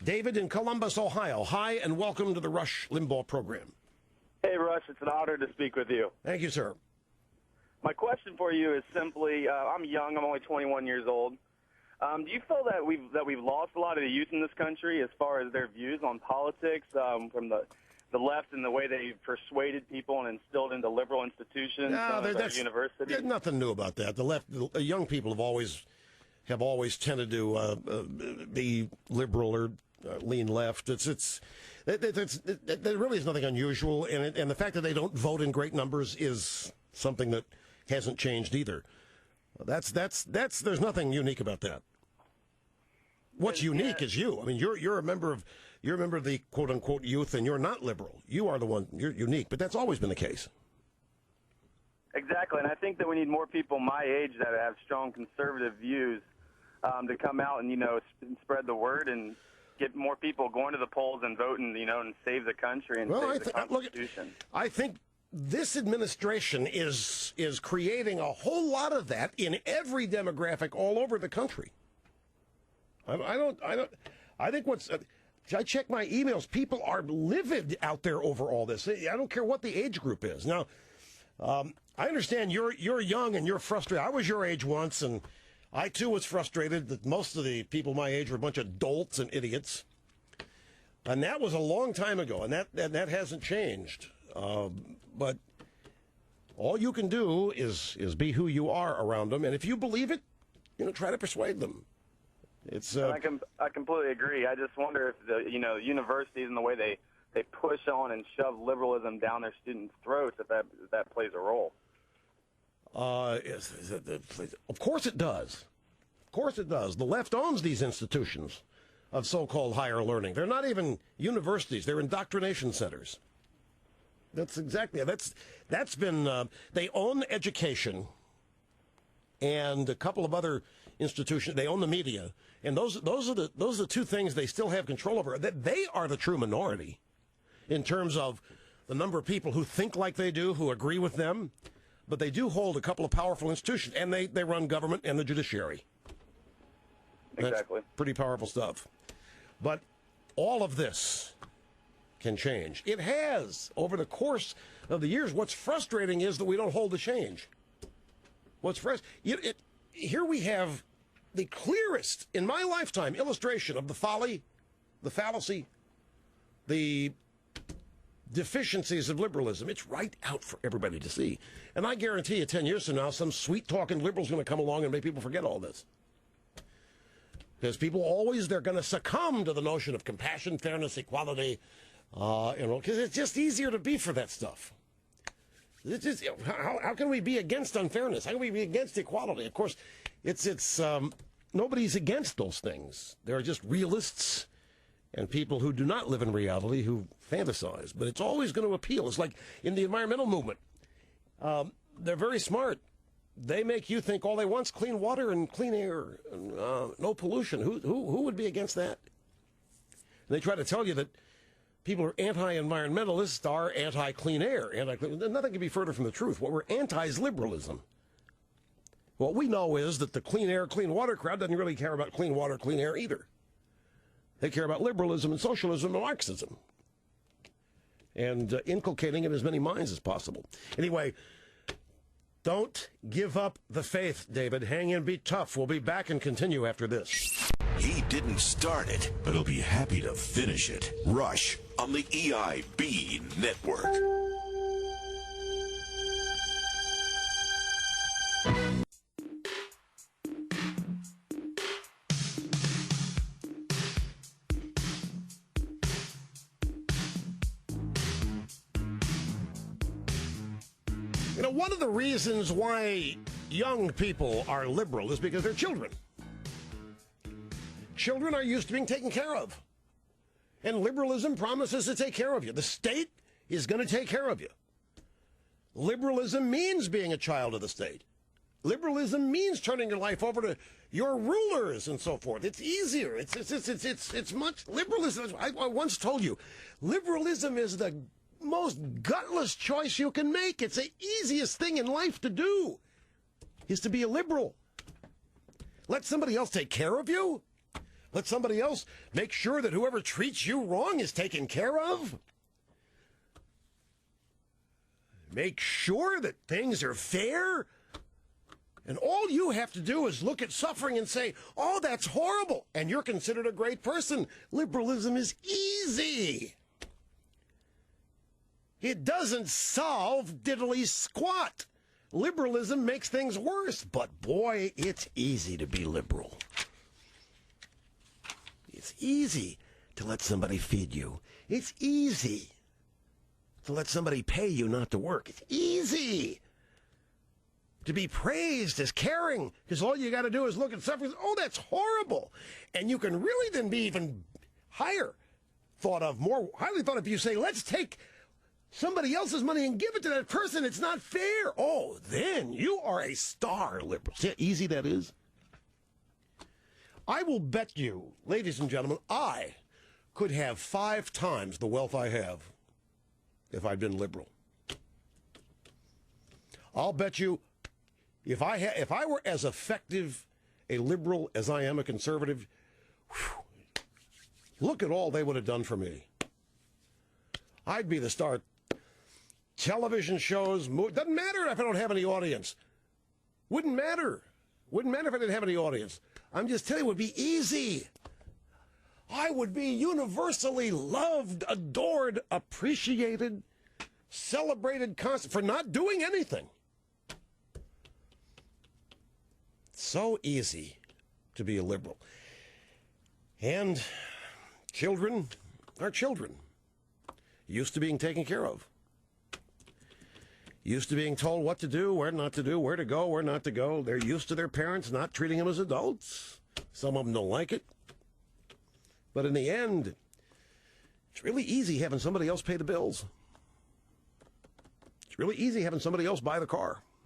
David in Columbus, Ohio. Hi, and welcome to the Rush Limbaugh program. Hey, Rush, it's an honor to speak with you. Thank you, sir. My question for you is simply, I'm young, I'm only 21 years old. Do you feel that we've lost a lot of the youth in this country as far as their views on politics from the left and the way they persuaded people and instilled into liberal institutions, that's universities? There's nothing new about that. The young people have always tended to be liberal or lean left. There really is nothing unusual in it, and the fact that they don't vote in great numbers is something that hasn't changed either. There's nothing unique about that. What's unique is you. I mean, you're a member of the quote unquote youth, and you're not liberal. You are the one. You're unique, but that's always been the case. Exactly, and I think that we need more people my age that have strong conservative views to come out and spread the word and get more people going to the polls and voting, and save the country and save the Constitution. I think this administration is creating a whole lot of that in every demographic all over the country. I check my emails. People are livid out there over all this. I don't care what the age group is. Now, I understand you're young and you're frustrated. I was your age once, and I too was frustrated that most of the people my age were a bunch of dolts and idiots. And that was a long time ago, and that hasn't changed. But all you can do is be who you are around them, and if you believe it, try to persuade them. I completely agree. I just wonder if the universities and the way they push on and shove liberalism down their students' throats, if that plays a role. Of course it does. Of course it does. The left owns these institutions of so-called higher learning. They're not even universities. They're indoctrination centers. That's been, they own education and a couple of other institutions. They own the media. And those are the two things they still have control over. That they are the true minority in terms of the number of people who think like they do, who agree with them. But they do hold a couple of powerful institutions, and they run government and the judiciary. Exactly. That's pretty powerful stuff. But all of this can change. It has over the course of the years. What's frustrating is that we don't hold the change. Here we have the clearest, in my lifetime, illustration of the folly, the fallacy, the deficiencies of liberalism. It's right out for everybody to see. And I guarantee you 10 years from now, some sweet-talking liberal's going to come along and make people forget all this. Because they're going to succumb to the notion of compassion, fairness, equality, because it's just easier to be for that stuff. How can we be against unfairness? How can we be against equality? Of course, nobody's against those things. There are just realists and people who do not live in reality who fantasize. But it's always going to appeal. It's like in the environmental movement. They're very smart. They make you think all they want is clean water and clean air, and, no pollution. Who would be against that? And they try to tell you that people who are anti-environmentalists are anti-clean air. Nothing can be further from the truth. What we're anti is liberalism. What we know is that the clean air, clean water crowd doesn't really care about clean water, clean air either. They care about liberalism and socialism and Marxism, and inculcating it in as many minds as possible. Anyway, don't give up the faith, David. Hang in, be tough. We'll be back and continue after this. He didn't start it, but he'll be happy to finish it. Rush on the EIB Network. One of the reasons why young people are liberal is because they're children. Children are used to being taken care of. And liberalism promises to take care of you. The state is going to take care of you. Liberalism means being a child of the state. Liberalism means turning your life over to your rulers and so forth. It's easier. It's much liberalism. I once told you, liberalism is the most gutless choice you can make. It's the easiest thing in life to do, is to be a liberal. Let somebody else take care of you? Let somebody else make sure that whoever treats you wrong is taken care of? Make sure that things are fair? And all you have to do is look at suffering and say, oh, that's horrible, and you're considered a great person. Liberalism is easy. It doesn't solve diddly squat. Liberalism makes things worse, but boy, it's easy to be liberal. It's easy to let somebody feed you. It's easy to let somebody pay you not to work. It's easy to be praised as caring, because all you got to do is look at suffering. Oh, that's horrible. And you can really then be even higher thought of, more highly thought of, if you say, let's take somebody else's money and give it to that person. It's not fair. Oh, then you are a star liberal. See how easy that is? I will bet you, ladies and gentlemen, I could have 5 times the wealth I have if I'd been liberal. I'll bet you, if I were as effective a liberal as I am a conservative, look at all they would have done for me. I'd be the star. Television shows, doesn't matter if I don't have any audience. Wouldn't matter. Wouldn't matter if I didn't have any audience. I'm just telling you, it would be easy. I would be universally loved, adored, appreciated, celebrated for not doing anything. So easy to be a liberal. And children are children. Used to being taken care of. Used to being told what to do, where not to do, where to go, where not to go. They're used to their parents not treating them as adults. Some of them don't like it. But in the end, it's really easy having somebody else pay the bills. It's really easy having somebody else buy the car.